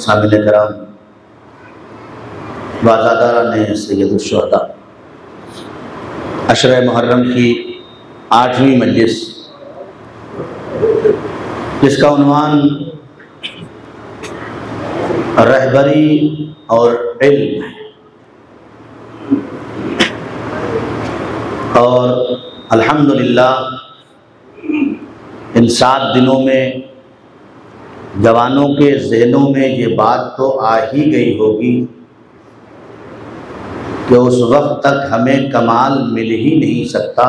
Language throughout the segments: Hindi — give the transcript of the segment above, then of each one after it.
सामिल कराम वाज़ादारा ने सैयदुश्शुहदा अशर मुहर्रम की 8वीं मजलिस, जिसका उन्वान रहबरी और इल्म है, और अल्हम्दुलिल्लाह इन 7 दिनों में जवानों के जहनों में ये बात तो आ ही गई होगी कि उस वक्त तक हमें कमाल मिल ही नहीं सकता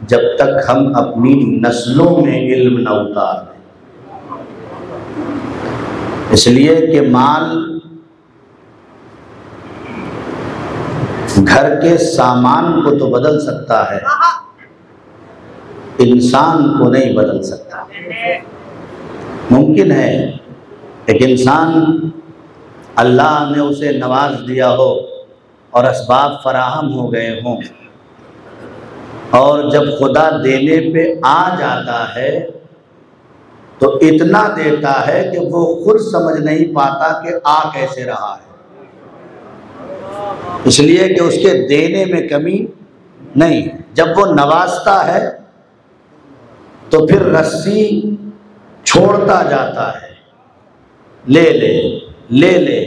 जब तक हम अपनी नस्लों में इल्म न उतार दें। इसलिए कि माल घर के सामान को तो बदल सकता है, इंसान को नहीं बदल सकता। मुमकिन है एक इंसान अल्लाह ने उसे नवाज दिया हो और असबाब फराहम हो गए हों, और जब खुदा देने पे आ जाता है तो इतना देता है कि वो खुद समझ नहीं पाता कि आ कैसे रहा है, इसलिए कि उसके देने में कमी नहीं। जब वो नवाजता है तो फिर रस्सी छोड़ता जाता है, ले ले ले ले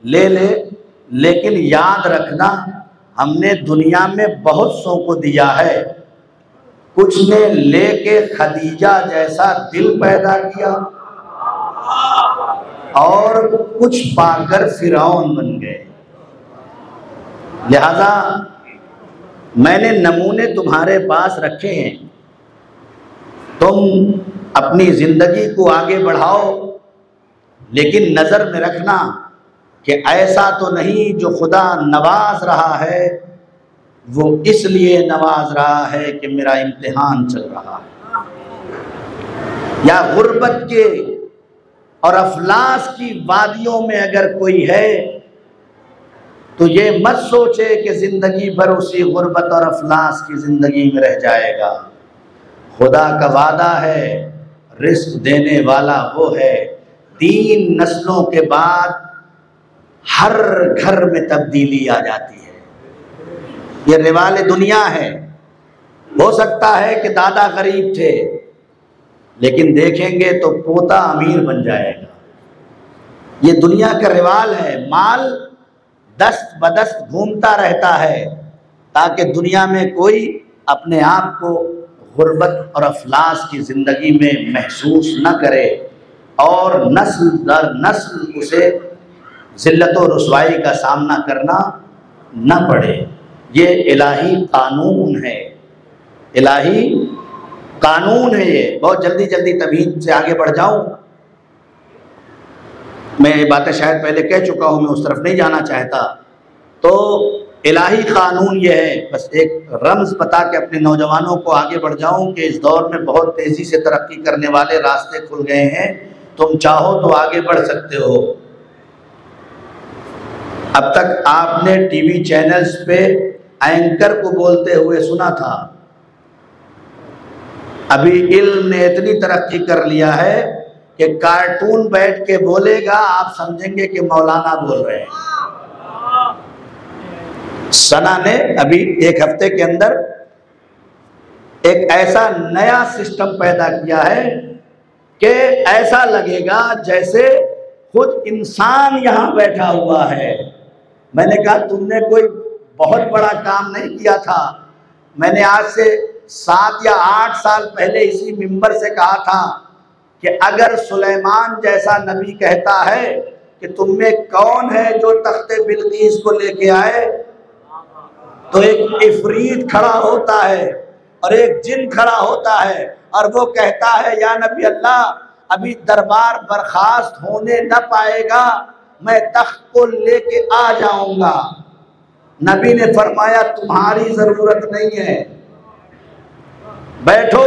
ले ले, लेकिन याद रखना हमने दुनिया में बहुत सौ को दिया है, कुछ ने लेके खदीजा जैसा दिल पैदा किया और कुछ पाकर फिरौन बन गए। लिहाजा मैंने नमूने तुम्हारे पास रखे हैं, तुम अपनी जिंदगी को आगे बढ़ाओ, लेकिन नजर में रखना कि ऐसा तो नहीं जो खुदा नवाज रहा है वो इसलिए नवाज रहा है कि मेरा इम्तिहान चल रहा है, या गुर्बत के और अफलास की वादियों में अगर कोई है तो ये मत सोचे कि जिंदगी भर उसी गुर्बत और अफलास की जिंदगी में रह जाएगा। खुदा का वादा है, रिस्क देने वाला वो है, 3 नस्लों के बाद हर घर में तब्दीली आ जाती है। ये रिवाल दुनिया है। हो सकता है कि दादा गरीब थे, लेकिन देखेंगे तो पोता अमीर बन जाएगा। ये दुनिया का रिवाल है। माल दस्त बदस्त घूमता रहता है ताकि दुनिया में कोई अपने आप को गुर्बत और अफलास की ज़िंदगी में महसूस न करे और नस्ल दर नस्ल उसे ज़िल्लत और रुसवाई का सामना करना न पड़े। ये इलाही कानून है, इलाही कानून है। ये बहुत जल्दी जल्दी तबीयत से आगे बढ़ जाऊं, मैं ये बातें शायद पहले कह चुका हूं, मैं उस तरफ नहीं जाना चाहता। तो इलाही कानून ये है, बस एक रम्ज़ बता के अपने नौजवानों को आगे बढ़ जाऊं कि इस दौर में बहुत तेज़ी से तरक्की करने वाले रास्ते खुल गए हैं, तुम चाहो तो आगे बढ़ सकते हो। अब तक आपने टीवी चैनल्स पे एंकर को बोलते हुए सुना था, अभी इल्म ने इतनी तरक्की कर लिया है कि कार्टून बैठ के बोलेगा, आप समझेंगे कि मौलाना बोल रहे हैं। सना ने अभी 1 हफ्ते के अंदर एक ऐसा नया सिस्टम पैदा किया है कि ऐसा लगेगा जैसे खुद इंसान यहां बैठा हुआ है। मैंने कहा तुमने कोई बहुत बड़ा काम नहीं किया था। मैंने आज से 7 या 8 साल पहले इसी मिंबर से कहा था कि अगर सुलेमान जैसा नबी कहता है कि तुम में कौन है जो तख्ते बिल्कीस को लेके आए, तो एक इफरीत खड़ा होता है और एक जिन खड़ा होता है और वो कहता है या नबी अल्लाह, अभी दरबार बर्खास्त होने न पाएगा, मैं तख्त को लेके आ जाऊंगा। नबी ने फरमाया तुम्हारी जरूरत नहीं है, बैठो।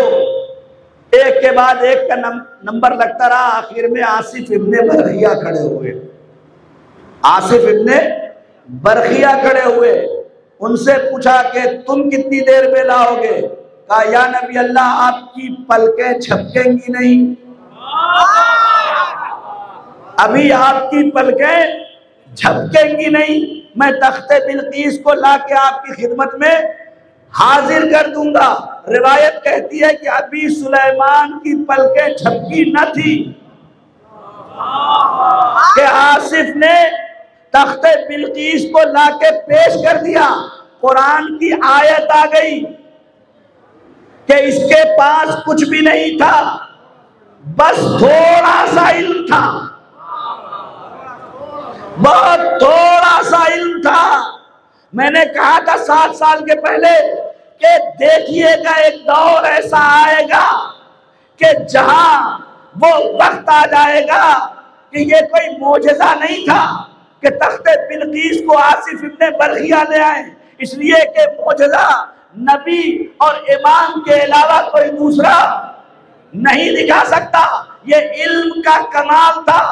एक के बाद एक का नंबर लगता रहा। आखिर में आसिफ इब्ने बरखिया खड़े हुए। आसिफ इब्ने बरखिया खड़े हुए, उनसे पूछा कि तुम कितनी देर में लाओगे? कहा या नबी अल्लाह, आपकी पलकें झपकेंगी नहीं। अभी आपकी पलकें झपकेंगी नहीं, मैं तख्ते बिल्कीस को लाके आपकी खिदमत में हाजिर कर दूंगा। रिवायत कहती है कि अभी सुलेमान की पलकें झपकी न थी कि आसिफ ने तख्ते बिल्कीस को लाके पेश कर दिया। कुरान की आयत आ गई कि इसके पास कुछ भी नहीं था, बस थोड़ा सा इल्म था, बहुत थोड़ा सा इल्म था। मैंने कहा था 7 साल के पहले कि देखिएगा एक दौर ऐसा आएगा कि जहां वो वक्त आ जाएगा कि ये कोई मोजज़ा नहीं था कि तख्ते बिल्कीस को आसिफ इब्ने बरखिया ले आए, इसलिए कि मोजज़ा नबी और इमाम के अलावा कोई दूसरा नहीं दिखा सकता। ये इल्म का कमाल था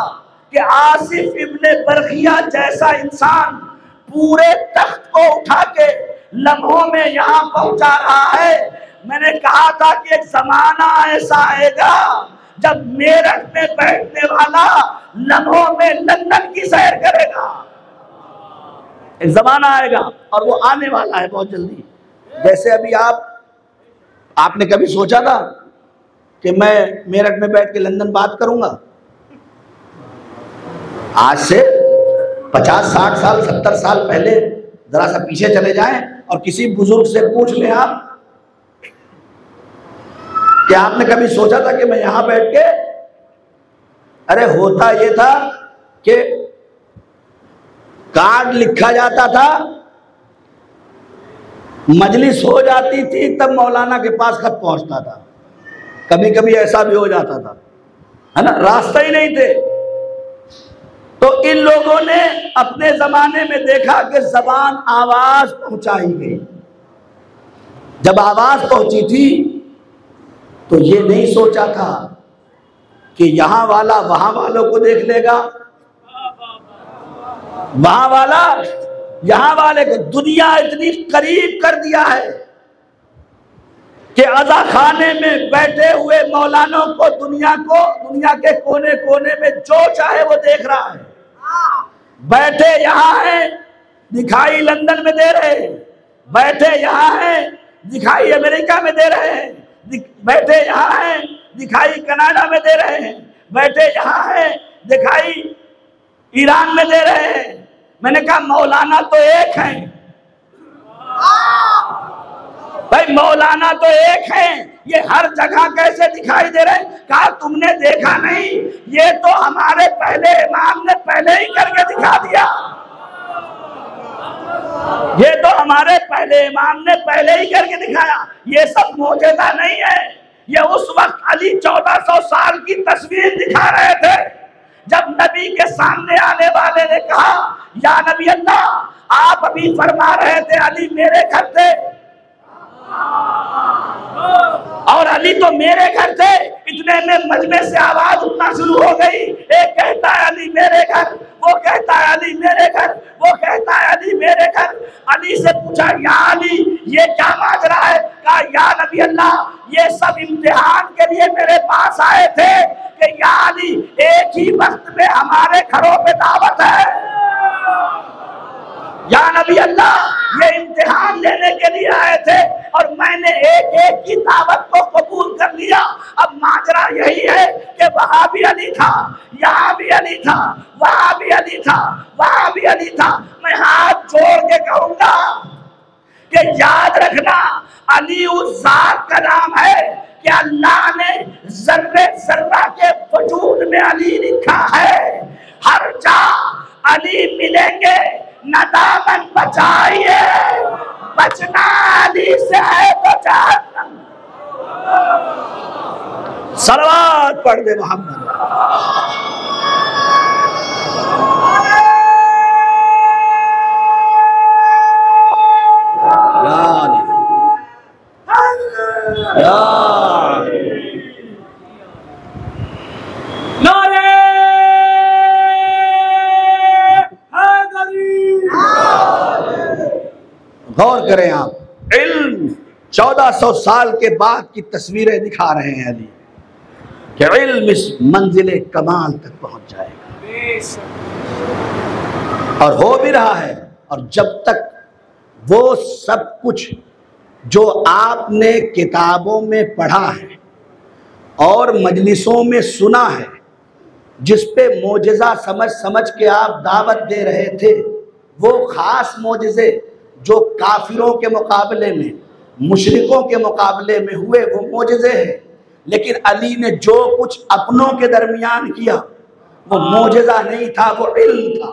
कि आसिफ इब्ने बरखिया जैसा इंसान पूरे तख्त को उठा के लम्हों में यहाँ पहुंचा रहा है। मैंने कहा था कि एक जमाना ऐसा आएगा जब मेरठ में बैठने वाला लम्हों में लंदन की सैर करेगा। एक जमाना आएगा और वो आने वाला है बहुत जल्दी। जैसे अभी आपने कभी सोचा था कि मैं मेरठ में बैठ के लंदन बात करूंगा? आज से 50, 60 साल, 70 साल पहले जरा सा पीछे चले जाएं और किसी बुजुर्ग से पूछ लें आप कि आपने कभी सोचा था कि मैं यहां बैठ के, अरे होता ये था कि कार्ड लिखा जाता था, मजलिस हो जाती थी, तब मौलाना के पास खत पहुंचता था। कभी कभी ऐसा भी हो जाता था, है ना, रास्ता ही नहीं थे। तो इन लोगों ने अपने जमाने में देखा कि जबान आवाज पहुंचाई गई। जब आवाज पहुंची थी तो ये नहीं सोचा था कि यहां वाला वहां वालों को देख लेगा, वहां वाला यहां वाले को। दुनिया इतनी करीब कर दिया है कि अज़ा खाने में बैठे हुए मौलानों को दुनिया के कोने कोने में जो चाहे वो देख रहा है। बैठे यहाँ हैं, दिखाई लंदन में दे रहे हैं, बैठे यहाँ हैं, दिखाई अमेरिका में दे रहे हैं, बैठे यहाँ हैं, दिखाई कनाडा में दे रहे हैं, बैठे यहाँ हैं, दिखाई ईरान में दे रहे हैं। मैंने कहा मौलाना तो एक है भाई, मौलाना तो एक है, ये हर जगह कैसे दिखाई दे रहे हैं? कहा तुमने देखा नहीं, ये तो हमारे पहले इमाम ने पहले ही करके दिखा दिया। ये तो हमारे पहले इमाम ने पहले ही करके दिखाया। ये सब मौजूदा नहीं है। ये उस वक्त अली 1400 साल की तस्वीर दिखा रहे थे जब नबी के सामने आने वाले ने कहा या नबी अल्लाह, आप अभी फरमा रहे थे अली मेरे घर थे, और अली तो मेरे घर थे। इतने में मजमे से आवाज उठना शुरू हो गई। एक कहता है अली मेरे घर, वो कहता है अली मेरे घर, वो कहता है अली मेरे घर। अली से पूछा या अली ये क्या माजरा है? कहा या नबी अल्लाह, ये सब इम्तिहान के लिए मेरे पास आए थे कि या अली एक ही वक्त में हमारे घरों पे दावत है। या नबी अल्लाह, ये इम्तिहान लेने के लिए आए थे और मैंने एक एक की दावत को कबूल कर लिया। अब माजरा यही है कि वहां भी अली था, यहाँ भी अली था, वहां भी अली था, वहां भी अली था। मैं हाथ जोड़ के कहूंगा कि याद रखना, अली उस जात का नाम है कि अल्लाह ने जर्रे जर्रा के वजूद में अली लिखा है। हर जा अली मिलेंगे, न दामन बचाइए, बचना अली से है तो जहन्नम। सलवात पढ़ दे मोहम्मद। गौर करें आप, इल्म 1400 साल के बाद की तस्वीरें दिखा रहे हैं अली कि इल्म इस मंजिले कमाल तक पहुंच जाएगा। और हो भी रहा है। और जब तक वो सब कुछ जो आपने किताबों में पढ़ा है और मजलिसों में सुना है, जिस पे मोजिज़ा समझ समझ के आप दावत दे रहे थे, वो खास मोजिज़े जो काफिरों के मुकाबले में, मुशरिकों के मुकाबले में हुए, वो मोजिज़े हैं। लेकिन अली ने जो कुछ अपनों के दरमियान किया वो मोजिज़ा नहीं था, वो इल्म था।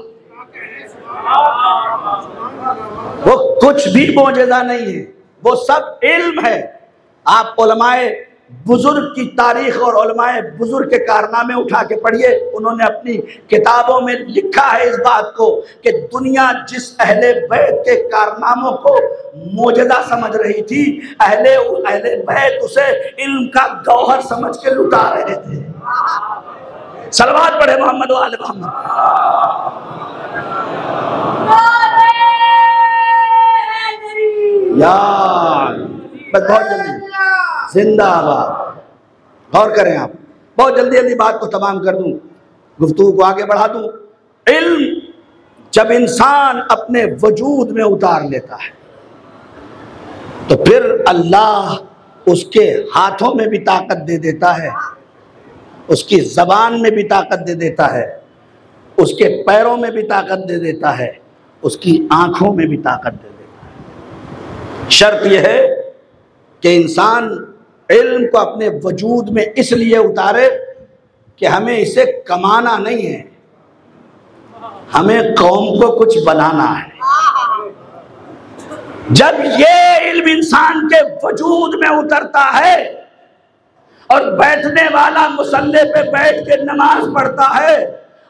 वो कुछ भी मोजिज़ा नहीं है, वो सब इल्म है। आप उलमाए बुजुर्ग की तारीख और उलमाए बुजुर्ग के कारनामे उठा के पढ़िए। उन्होंने अपनी किताबों में लिखा है इस बात को कि दुनिया जिस अहले बैत के कारनामों को मोजिज़ा समझ रही थी, अहले बैत उसे इल्म का गौहर समझ के लुटा रहे थे। सलवात पढ़े मोहम्मद वाले मोहम्मद। यार बस बहुत जल्दी, जिंदाबाद। गौर करें आप, बहुत जल्दी जल्दी बात को तमाम कर दूं, गुफ्तगू को आगे बढ़ा दूं। इल्म जब इंसान अपने वजूद में उतार लेता है तो फिर अल्लाह उसके हाथों में भी ताकत दे देता है, उसकी जबान में भी ताकत दे देता है, उसके पैरों में भी ताकत दे देता है, उसकी आंखों में भी ताकत दे देता है। शर्त यह है कि इंसान इल्म को अपने वजूद में इसलिए उतारे कि हमें इसे कमाना नहीं है, हमें कौम को कुछ बनाना है। जब ये इल्म इंसान के वजूद में उतरता है और बैठने वाला मुसल्ले पे बैठ के नमाज पढ़ता है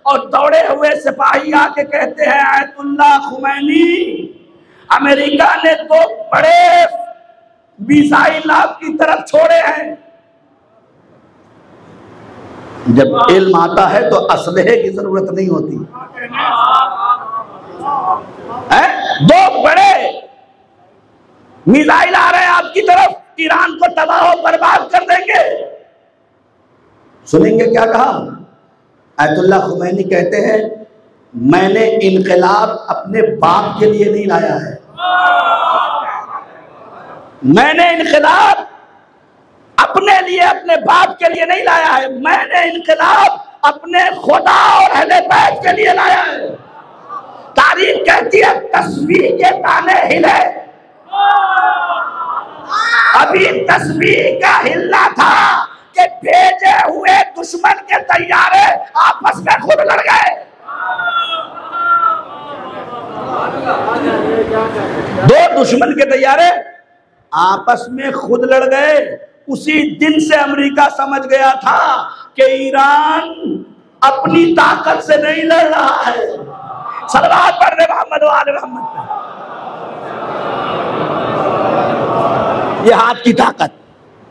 और दौड़े हुए सिपाही आके कहते हैं आयतुल्लाह खुमैनी, अमेरिका ने तो बड़े मिसाइल आपकी तरफ छोड़े हैं। जब इल्म आता है तो असलहे की जरूरत नहीं होती है। दो बड़े मिसाइल आ रहे हैं आपकी तरफ, ईरान को तबाह बर्बाद कर देंगे। सुनेंगे क्या कहा? आयतुल्लाह खुमैनी कहते हैं मैंने इनकलाब अपने बाप के लिए नहीं लाया है, मैंने इनकलाब अपने लिए अपने बाप के लिए नहीं लाया है, मैंने इनकलाब अपने खुदा और अहले बैत के लिए लाया है। तारीख कहती है तस्बीह के ताने हिले, अभी तस्बीह का हिलना था कि भेजे हुए दुश्मन के तैयारे आपस में खुद लड़ गए। दो दुश्मन के तैयारे आपस में खुद लड़ गए। उसी दिन से अमेरिका समझ गया था कि ईरान अपनी ताकत से नहीं लड़ रहा है। सलवात पढ़ने मोहम्मद वाले मोहम्मद। ये हाथ की ताकत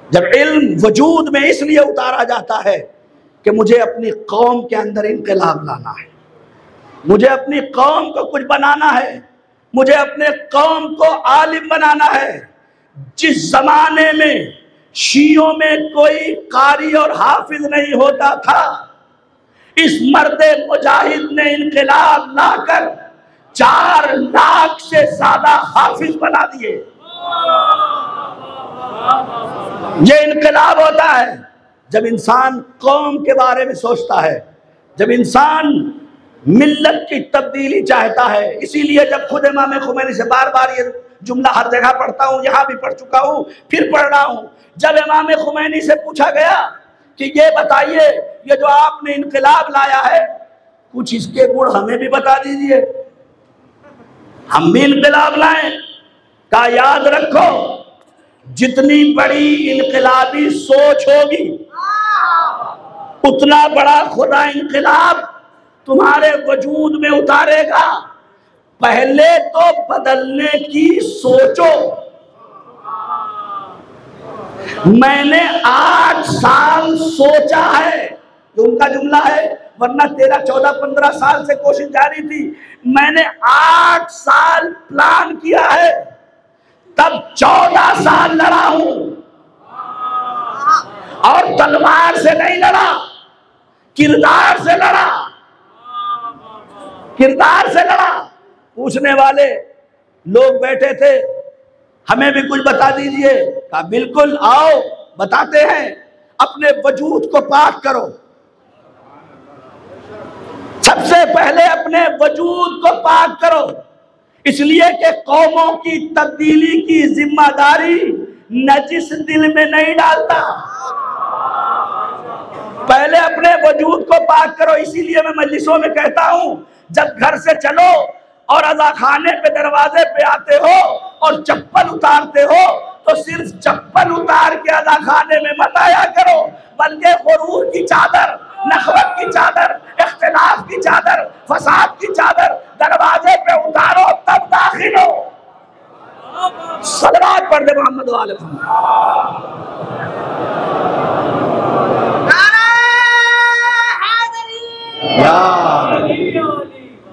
जब इल्म वजूद में इसलिए उतारा जाता है कि मुझे अपनी कौम के अंदर इनकलाब लाना है, मुझे अपनी कौम को कुछ बनाना है, मुझे अपने कौम को आलिम बनाना है। जिस जमाने में शियों में कोई कारी और हाफिज नहीं होता था, इस मर्दे मुजाहिद ने इनकलाब लाकर 4 लाख से ज्यादा हाफिज बना दिए। ये इनकलाब होता है जब इंसान कौम के बारे में सोचता है, जब इंसान मिल्लत की तब्दीली चाहता है। इसीलिए जब खुद इमाम खुमैनी से बार बार ये जुमला हर जगह पढ़ता हूँ, यहाँ भी पढ़ चुका हूँ, फिर पढ़ रहा हूँ, जब इमाम खुमैनी से पूछा गया कि ये बताइए ये जो आपने इनकलाब लाया है कुछ इसके गुण हमें भी बता दीजिए, हम भी इनकलाब लाएं। का याद रखो जितनी बड़ी इनकलाबी सोच होगी उतना बड़ा खुदा इनकलाब तुम्हारे वजूद में उतारेगा। पहले तो बदलने की सोचो। मैंने 8 साल सोचा है, जो उनका जुमला है, वरना 13, 14, 15 साल से कोशिश जारी थी। मैंने 8 साल प्लान किया है, तब 14 साल लड़ा हूं और तलवार से नहीं लड़ा, किरदार से लड़ा। किरदार से लड़ा। पूछने वाले लोग बैठे थे, हमें भी कुछ बता दीजिए। कहा बिल्कुल, आओ बताते हैं। अपने वजूद को पाक करो। सबसे पहले अपने वजूद को पाक करो, इसलिए कि कौमों की तब्दीली की जिम्मेदारी नजिस दिल में नहीं डालता। पहले अपने वजूद को पाक करो। इसीलिए मैं मजलिसों में कहता हूं, जब घर से चलो और अज़ाखाने पे दरवाजे पे आते हो और चप्पल उतारते हो तो सिर्फ चप्पल उतार के अज़ाखाने में मत आया करो, बल्कि गुरूर की चादर, नखवत की चादर, इख्तिलाफ की चादर, फसाद की चादर दरवाजे पे उतारो, तब दाखिल हो। सलवात पढ़ दे मोहम्मद वाले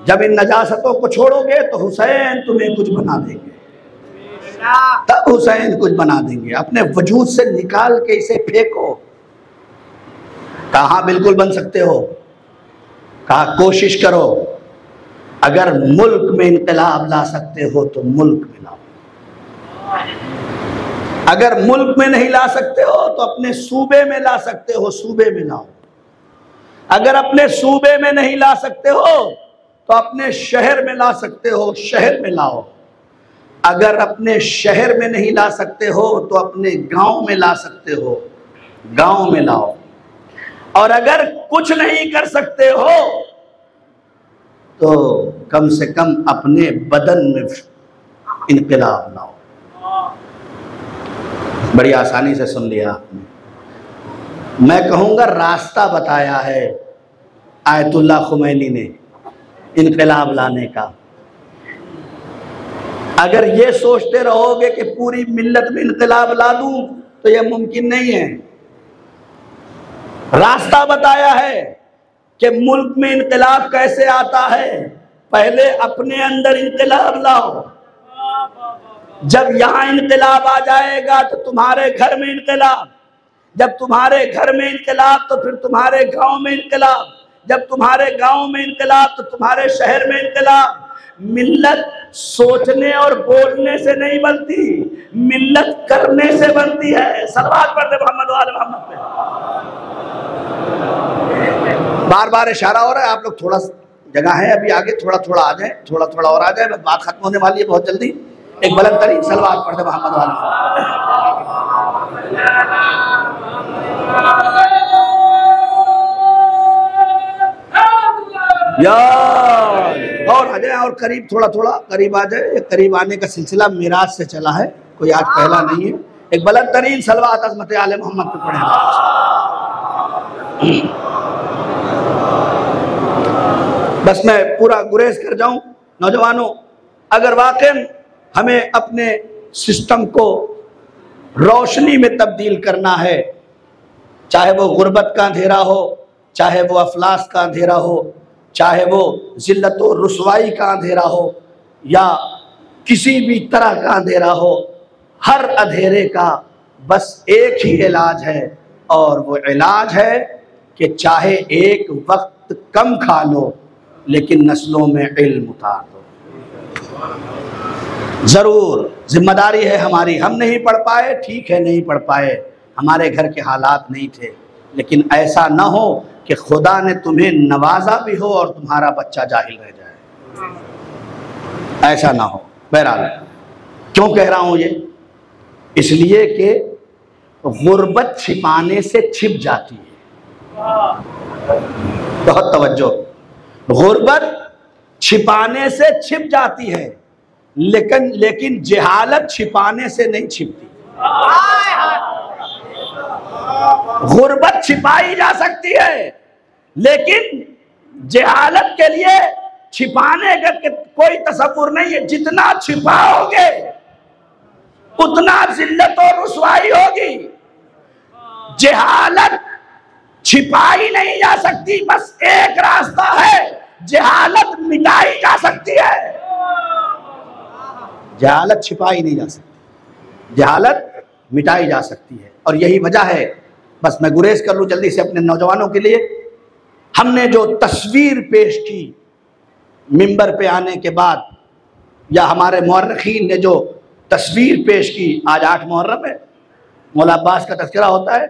जब इन नजासतों को छोड़ोगे तो हुसैन तुम्हें कुछ बना देंगे, तब हुसैन कुछ बना देंगे। अपने वजूद से निकाल के इसे फेंको। कहा बिल्कुल बन सकते हो, कहा कोशिश करो। अगर मुल्क में इनकलाब ला सकते हो तो मुल्क में लाओ। अगर मुल्क में नहीं ला सकते हो तो अपने सूबे में ला सकते हो, सूबे में लाओ। अगर अपने सूबे में नहीं ला सकते हो तो अपने शहर में ला सकते हो, शहर में लाओ। अगर अपने शहर में नहीं ला सकते हो तो अपने गांव में ला सकते हो, गांव में लाओ। और अगर कुछ नहीं कर सकते हो तो कम से कम अपने बदन में इनकलाब लाओ। बड़ी आसानी से सुन लिया आपने। मैं कहूँगा रास्ता बताया है आयतुल्लाह खुमैनी ने इनकलाब लाने का। अगर ये सोचते रहोगे कि पूरी मिल्लत में इनकलाब ला दूं तो यह मुमकिन नहीं है। रास्ता बताया है कि मुल्क में इनकलाब कैसे आता है। पहले अपने अंदर इनकलाब लाओ। जब यहाँ इनकलाब आ जाएगा तो तुम्हारे घर में इनकलाब, जब तुम्हारे घर में इनकलाब तो फिर तुम्हारे गांव में इनकलाब, जब तुम्हारे गांव में इनकलाब तो तुम्हारे शहर में इनकलाब। मिल्लत सोचने और बोलने से नहीं बनती, मिल्लत करने से बनती है। सलवात पढ़ते मोहम्मद वाले मोहम्मद पे। बार बार इशारा हो रहा है, आप लोग थोड़ा जगह है अभी आगे, थोड़ा थोड़ा आ जाए, थोड़ा थोड़ा और आ जाए, बात खत्म होने वाली है बहुत जल्दी। एक बुलंद तरीन सलवात पढ़ते मोहम्मद वाले। और आ जाए, और करीब थोड़ा थोड़ा करीब आ जाए। ये करीब आने का सिलसिला मिराज से चला है, कोई आज पहला नहीं है। एक बुलंद तरीन सलवात अज़मत आले मोहम्मद पे पढ़े। बस मैं पूरा गुरेज कर जाऊं। नौजवानों, अगर वाकई हमें अपने सिस्टम को रोशनी में तब्दील करना है, चाहे वो गुर्बत का अंधेरा हो, चाहे वो अफलास का अंधेरा हो, चाहे वो जिल्लत और रुसवाई का अंधेरा हो, या किसी भी तरह का अंधेरा हो, हर अंधेरे का बस एक ही इलाज है, और वो इलाज है कि चाहे एक वक्त कम खा लो लेकिन नस्लों में इल्म उतार दो। ज़रूर जिम्मेदारी है हमारी। हम नहीं पढ़ पाए, ठीक है, नहीं पढ़ पाए, हमारे घर के हालात नहीं थे, लेकिन ऐसा ना हो कि खुदा ने तुम्हें नवाजा भी हो और तुम्हारा बच्चा जाहिल रह जाए। ऐसा ना हो। बहरहाल क्यों कह रहा हूं ये? इसलिए कि गुर्बत छिपाने से छिप जाती है। बहुत तवज्जो। गुर्बत छिपाने से छिप जाती है, लेकिन जहालत छिपाने से नहीं छिपती। गुर्बत छिपाई जा सकती है, लेकिन जहालत के लिए छिपाने का कोई तसव्वुर नहीं है। जितना छिपाओगे उतना जिल्लत और रुसवाई होगी। जहालत छिपाई नहीं जा सकती, बस एक रास्ता है, जहालत मिटाई जा सकती है। जहालत छिपाई नहीं जा सकती, जहालत मिटाई जा सकती है। और यही वजह है, बस मैं गुरेज कर लूँ जल्दी से अपने नौजवानों के लिए। हमने जो तस्वीर पेश की मिंबर पे आने के बाद या हमारे मौर्रखीन ने जो तस्वीर पेश की, आज 8 मुहर्रम है, मौला अब्बास का तज़किरा होता है,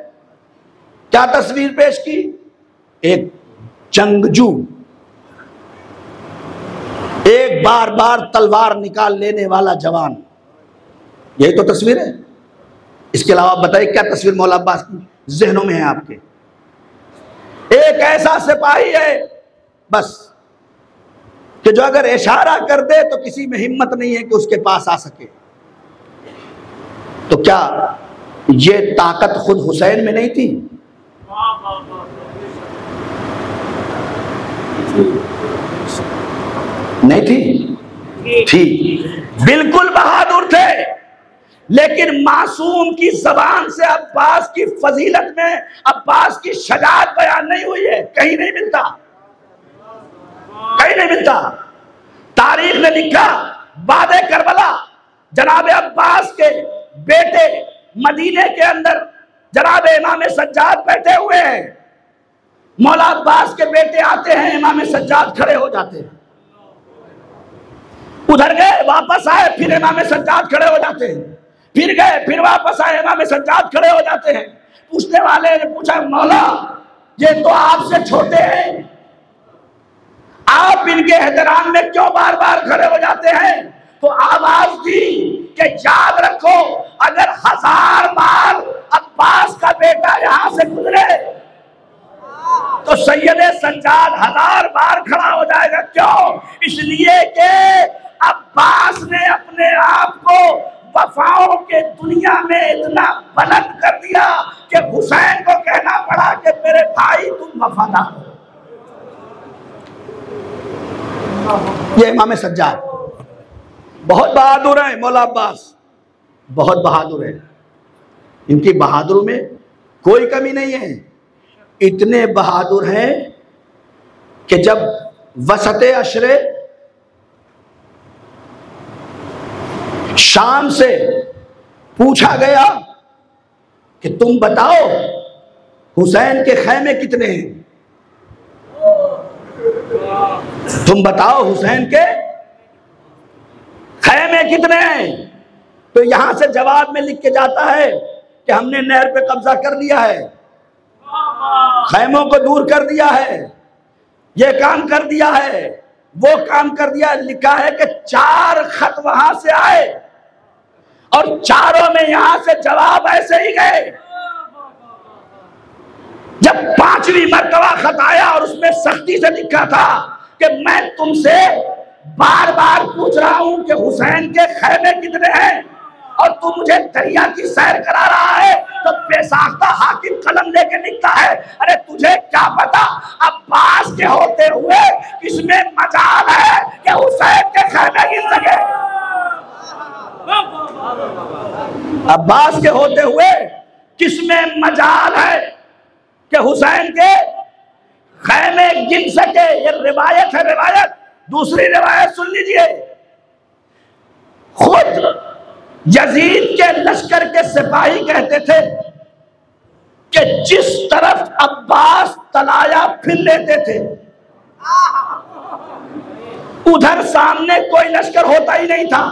क्या तस्वीर पेश की? एक जंगजू, एक बार बार तलवार निकाल लेने वाला जवान, यही तो तस्वीर है। इसके अलावा बताइए क्या तस्वीर मौला अब्बास की जहनों में है आपके? एक ऐसा सिपाही है बस कि जो अगर इशारा कर दे तो किसी में हिम्मत नहीं है कि उसके पास आ सके। तो क्या ये ताकत खुद हुसैन में नहीं थी? नहीं थी? थी, बिल्कुल बहादुर थे, लेकिन मासूम की जबान से अब्बास की फजीलत में अब्बास की शजाअत बयान नहीं हुई है, कहीं नहीं मिलता, कहीं नहीं मिलता। तारीख ने लिखा वादे करबला, जनाब अब्बास के बेटे मदीने के अंदर जनाब इमाम सज्जाद बैठे हुए हैं, मौला अब्बास के बेटे आते हैं, इमाम सज्जाद खड़े हो जाते हैं, उधर गए वापस आए, फिर इमाम सज्जाद खड़े हो जाते हैं, फिर गए फिर वापस आए, इमाम सज्जाद खड़े हो जाते हैं। पूछने वाले ने पूछा, मौला ये तो आपसे छोटे हैं, आप इनके एहतराम में क्यों बार बार खड़े हो जाते हैं? तो आवाज दी कि याद रखो, अगर 1000 बार अब्बास का बेटा यहां से गुजरे तो सैयदे सज्जाद 1000 बार खड़ा हो जाएगा। क्यों? इसलिए कि अब्बास ने अपने आप को वफाओं के दुनिया में इतना बुलंद कर दिया कि हुसैन को कहना पड़ा कि मेरे भाई तुम वफादार हो। ये इमाम सज्जाद बहुत बहादुर है, मौला अब्बास बहुत बहादुर है, इनकी बहादुर में कोई कमी नहीं है। इतने बहादुर हैं कि जब वसते अशरे शाम से पूछा गया कि तुम बताओ हुसैन के खैमे कितने हैं, तुम बताओ हुसैन के खैमे कितने हैं, तो यहां से जवाब में लिख के जाता है कि हमने नहर पे कब्जा कर लिया है, खैमों को दूर कर दिया है, ये काम कर दिया है, वो काम कर दिया है। लिखा है कि 4 खत वहां से आए और चारों में यहां से जवाब ऐसे ही गए। जब 5वीं मर्तबा खत आया और उसमें सख्ती से लिखा था कि मैं तुमसे बार बार पूछ रहा हूं कि हुसैन के खैमे कितने हैं और तू मुझे दरिया की सैर करा रहा है, तो बेसाख्ता हाकिम कलम लेके लिखता है, अरे तुझे क्या पता अब्बास के होते हुए किसमें मजाल है कि हुसैन के खैमे गिर सके। अब्बास के होते हुए किसमें मजाल है कि हुसैन के खैमे गिन सके। ये रिवायत है, रिवायत। दूसरी रिवायत सुन लीजिए, खुद यजीद के लश्कर के सिपाही कहते थे कि जिस तरफ अब्बास तलाया फिर लेते थे उधर सामने कोई लश्कर होता ही नहीं था।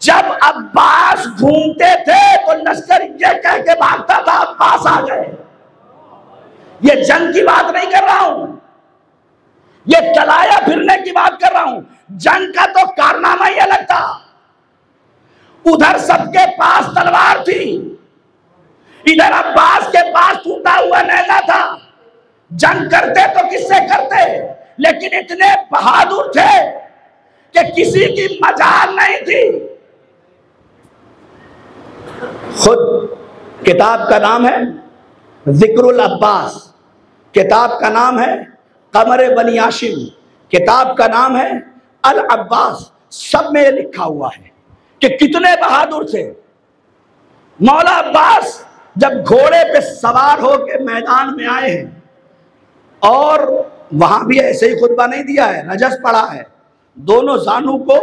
जब अब्बास घूमते थे तो लश्कर ये कह के भागता था अब्बास आ गए। ये जंग की बात नहीं कर रहा हूं, ये तलाया फिरने की बात कर रहा हूं। जंग का तो कारनामा ही अलग था। उधर सबके पास तलवार थी, इधर अब्बास के पास टूटा हुआ नेजा था। जंग करते तो किससे करते, लेकिन इतने बहादुर थे कि किसी की मजाल नहीं थी। खुद किताब का नाम है जिक्रुल अब्बास, किताब का नाम है कमर बनी हाशिम, किताब का नाम है अल अब्बास। सब में लिखा हुआ है कि कितने बहादुर थे। मौला अब्बास जब घोड़े पे सवार होकर मैदान में आए हैं, और वहां भी ऐसे ही खुतबा नहीं दिया है, रजस पड़ा है, दोनों जानू को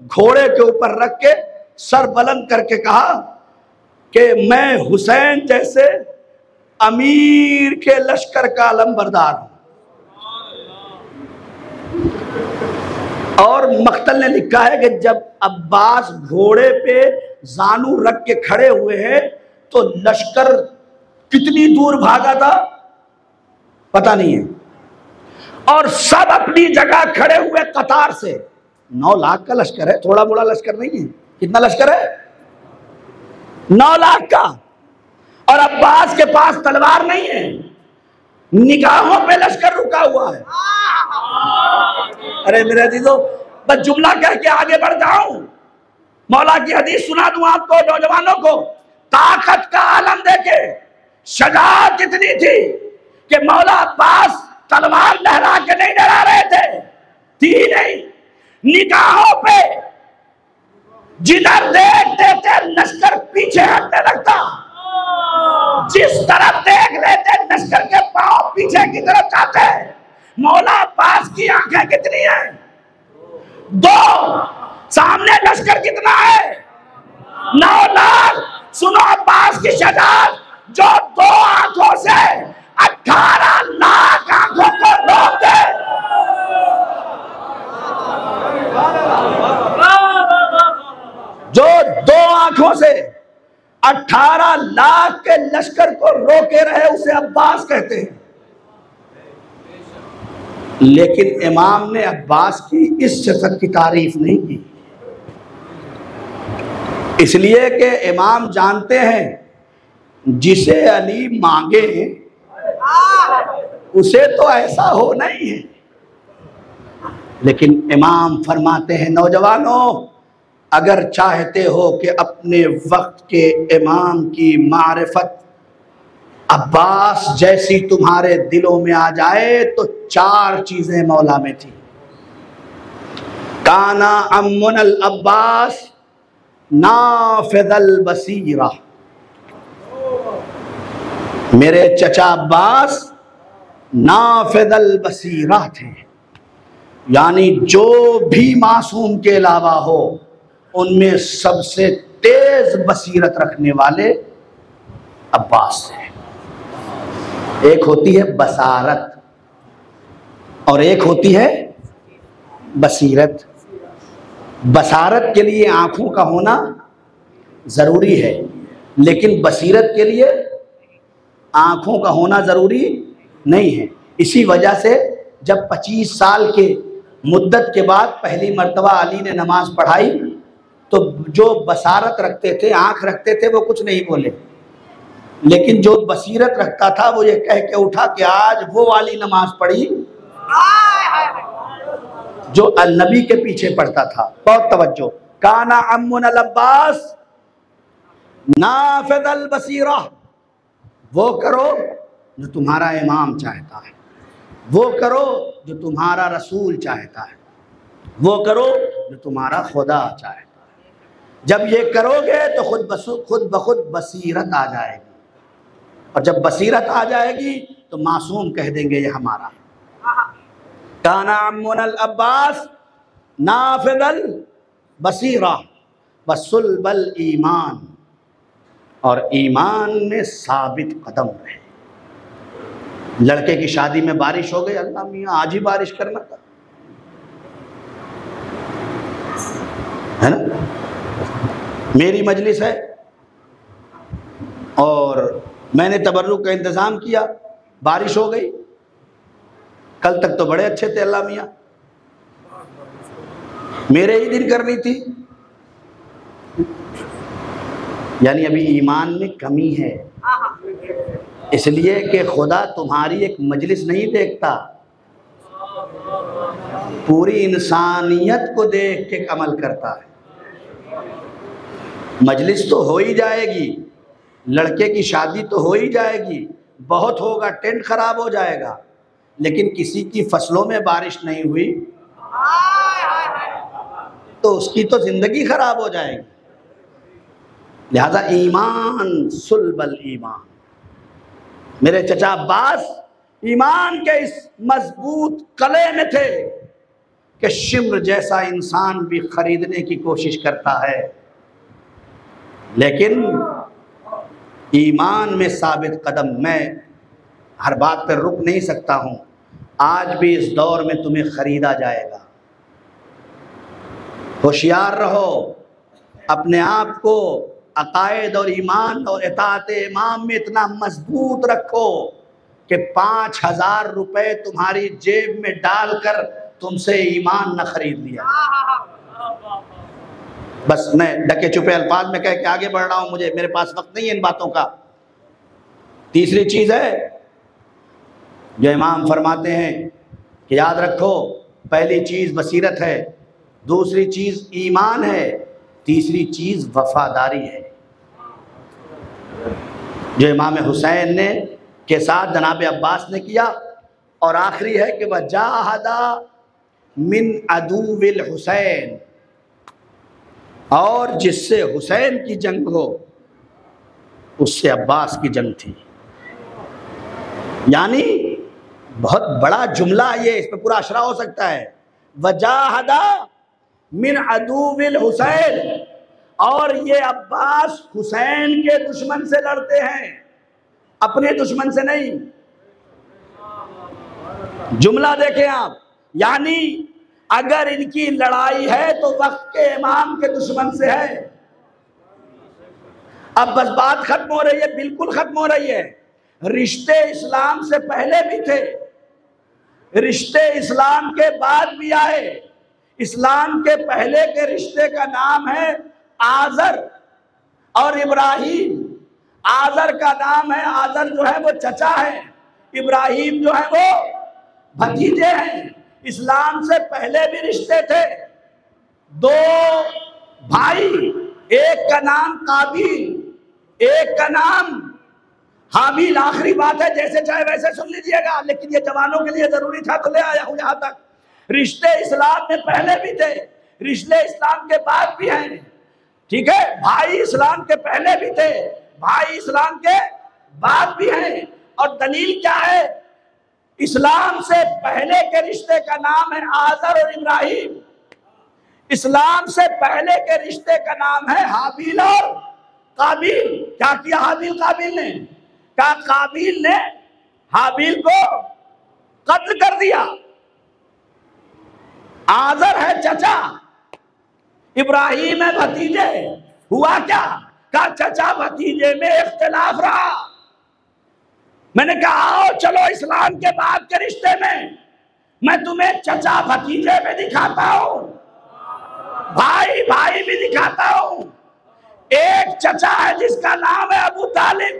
घोड़े के ऊपर रख के सर बुलंद करके कहा कि मैं हुसैन जैसे अमीर के लश्कर का अलम बरदार हूं। और मख्तल ने लिखा है कि जब अब्बास घोड़े पे जानू रख के खड़े हुए हैं तो लश्कर कितनी दूर भागा था पता नहीं है, और सब अपनी जगह खड़े हुए कतार से। 9 लाख का लश्कर है, थोड़ा बड़ा लश्कर नहीं है। कितना लश्कर है? 9 लाख का। और अब्बास के पास तलवार नहीं है, निगाहों पे लश्कर रुका हुआ है। अरे मेरे अजीजों, बस जुमला कह के आगे बढ़ जाऊं, मौला की हदीस सुना दूं आपको, नौजवानों को। ताकत का आलम देके शजाअत इतनी थी कि मौला अब्बास तलवार लहरा के नहीं डरा रहे थे, थी नहीं, निगाहों पे जिधर देखते थे लश्कर पीछे हटने लगता, जिस तरफ देख लेते लश्कर के पांव पीछे की तरफ जाते। मौला अब्बास की आंखें कितनी है? 2। सामने लश्कर कितना है? 9 लाख। सुनो अब्बास की शजाअत, जो 2 आंखों से 18 लाख आंखों को रोक दे। जो 2 आंखों से 18 लाख के लश्कर को रोके रहे उसे अब्बास कहते हैं। लेकिन इमाम ने अब्बास की इस सिफत की तारीफ नहीं की, इसलिए कि इमाम जानते हैं जिसे अली मांगे उसे तो ऐसा हो नहीं है। लेकिन इमाम फरमाते हैं, नौजवानों, अगर चाहते हो कि अपने वक्त के इमाम की मारिफत अब्बास जैसी तुम्हारे दिलों में आ जाए तो 4 चीजें मौला में थी। काना अम्मुनल अब्बास नाफिदल बसीरा, मेरे चचा अब्बास नाफिदल बसीरा थे, यानी जो भी मासूम के अलावा हो उनमें सबसे तेज बसीरत रखने वाले अब्बास थे। एक होती है बसारत और एक होती है बसीरत। बसारत के लिए आंखों का होना जरूरी है, लेकिन बसीरत के लिए आंखों का होना जरूरी नहीं है। इसी वजह से जब 25 साल के मुद्दत के बाद पहली मर्तबा अली ने नमाज पढ़ाई तो जो बसारत रखते थे, आंख रखते थे, वो कुछ नहीं बोले, लेकिन जो बसीरत रखता था वो ये कह के उठा कि आज वो वाली नमाज पढ़ी जो नबी के पीछे पढ़ता था। बहुत तवज्जो। काना अम्मुनल अब्बास नाफिदल बसीरा, वो करो जो तुम्हारा इमाम चाहता है, वो करो जो तुम्हारा रसूल चाहता है, वो करो जो तुम्हारा खुदा चाहता है। जब ये करोगे तो खुद ब खुद बसीरत आ जाएगी, और जब बसीरत आ जाएगी तो मासूम कह देंगे ये हमारा। काना अम्मुनल अब्बास नाफिदल बसीरा वसुल्बल ईमान, और ईमान में साबित कदम रहे। लड़के की शादी में बारिश हो गई, अल्लाह मियाँ आज ही बारिश करना था, है ना। मेरी मजलिस है और मैंने तबर्रुक का इंतज़ाम किया, बारिश हो गई। कल तक तो बड़े अच्छे थे, अल्लाह मियाँ मेरे ही दिन करनी थी। यानी अभी ईमान में कमी है, इसलिए कि खुदा तुम्हारी एक मजलिस नहीं देखता, पूरी इंसानियत को देख के अमल करता है। मजलिस तो हो ही जाएगी, लड़के की शादी तो हो ही जाएगी, बहुत होगा, टेंट खराब हो जाएगा, लेकिन किसी की फसलों में बारिश नहीं हुई तो उसकी तो जिंदगी खराब हो जाएगी। लिहाजा ईमान सुल्बल ईमान, मेरे चचा अब्बास ईमान के इस मजबूत कले में थे कि शिम्र जैसा इंसान भी खरीदने की कोशिश करता है, लेकिन ईमान में साबित कदम। मैं हर बात पर रुक नहीं सकता हूँ। आज भी इस दौर में तुम्हें ख़रीदा जाएगा, होशियार रहो, अपने आप को अकायद और ईमान और इताअत इमाम में इतना मजबूत रखो कि 5,000 रुपए तुम्हारी जेब में डालकर तुमसे ईमान न खरीद लिया। बस मैं ढके छुपे अल्फाज में कह के आगे बढ़ रहा हूं, मुझे मेरे पास वक्त नहीं है इन बातों का। तीसरी चीज है जो इमाम फरमाते हैं कि याद रखो, पहली चीज बसीरत है, दूसरी चीज ईमान है, तीसरी चीज वफादारी है, जो इमाम हुसैन ने के साथ जनाब अब्बास ने किया। और आखिरी है कि वजाहदा मिन अदुविल हुसैन, और जिससे हुसैन की जंग हो उससे अब्बास की जंग थी। यानी बहुत बड़ा जुमला ये, इस पर पूरा अशरा हो सकता है। वजाहदा मिन अदुविल हुसैन, और ये अब्बास हुसैन के दुश्मन से लड़ते हैं, अपने दुश्मन से नहीं। जुमला देखें आप, यानी अगर इनकी लड़ाई है तो वक्त के इमाम के दुश्मन से है। अब बस बात खत्म हो रही है, बिल्कुल खत्म हो रही है। रिश्ते इस्लाम से पहले भी थे, रिश्ते इस्लाम के बाद भी आए। इस्लाम के पहले के रिश्ते का नाम है आजर और इब्राहिम। आजर का नाम है, आजर जो है वो चचा है, इब्राहिम जो है वो भतीजे हैं। इस्लाम से पहले भी रिश्ते थे। दो भाई, एक का नाम काबिल, एक का नाम हाबिल। आखिरी बात है, जैसे चाहे वैसे सुन लीजिएगा, लेकिन ये जवानों के लिए जरूरी था तो ले आया हूं यहां तक। रिश्ते इस्लाम में पहले भी थे, रिश्ते इस्लाम के बाद भी हैं। ठीक है, भाई इस्लाम के पहले भी थे, भाई इस्लाम के बाद भी हैं। और दलील क्या है? इस्लाम से पहले के रिश्ते का नाम है आजर और इब्राहिम। इस्लाम से पहले के रिश्ते का नाम है हाबिल और काबिल। क्या किया हाबिल काबिल ने? क्या काबिल ने हाबिल को कत्ल कर दिया। आजर है चचा, इब्राहिम है भतीजे। हुआ क्या? का चचा भतीजे में इख्तिलाफ रहा। मैंने कहा आओ चलो इस्लाम के बाद के रिश्ते में मैं तुम्हें चचा भतीजे में दिखाता हूं, भाई भाई भी दिखाता हूं। एक चचा है जिसका नाम है अबू तालिब,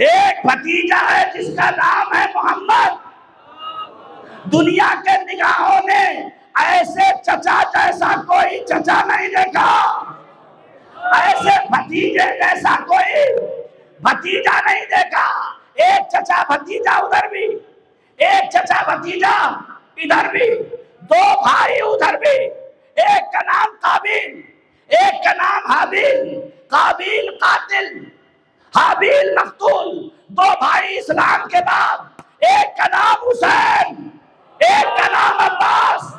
एक भतीजा है जिसका नाम है मोहम्मद। दुनिया के निगाहों ने ऐसे चचा जैसा कोई चचा नहीं देखा, ऐसे भतीजे जैसा कोई भतीजा नहीं देखा। एक चचा भतीजा उधर भी, एक चचा भतीजा इधर भी, दो भाई उधर भी। एक का नाम काबिल, एक का नाम हाबिल। काबिल कातिल, हाबिल मकतूल। दो भाई इस्लाम के बाद, एक का नाम हुसैन, एक का नाम अब्बास।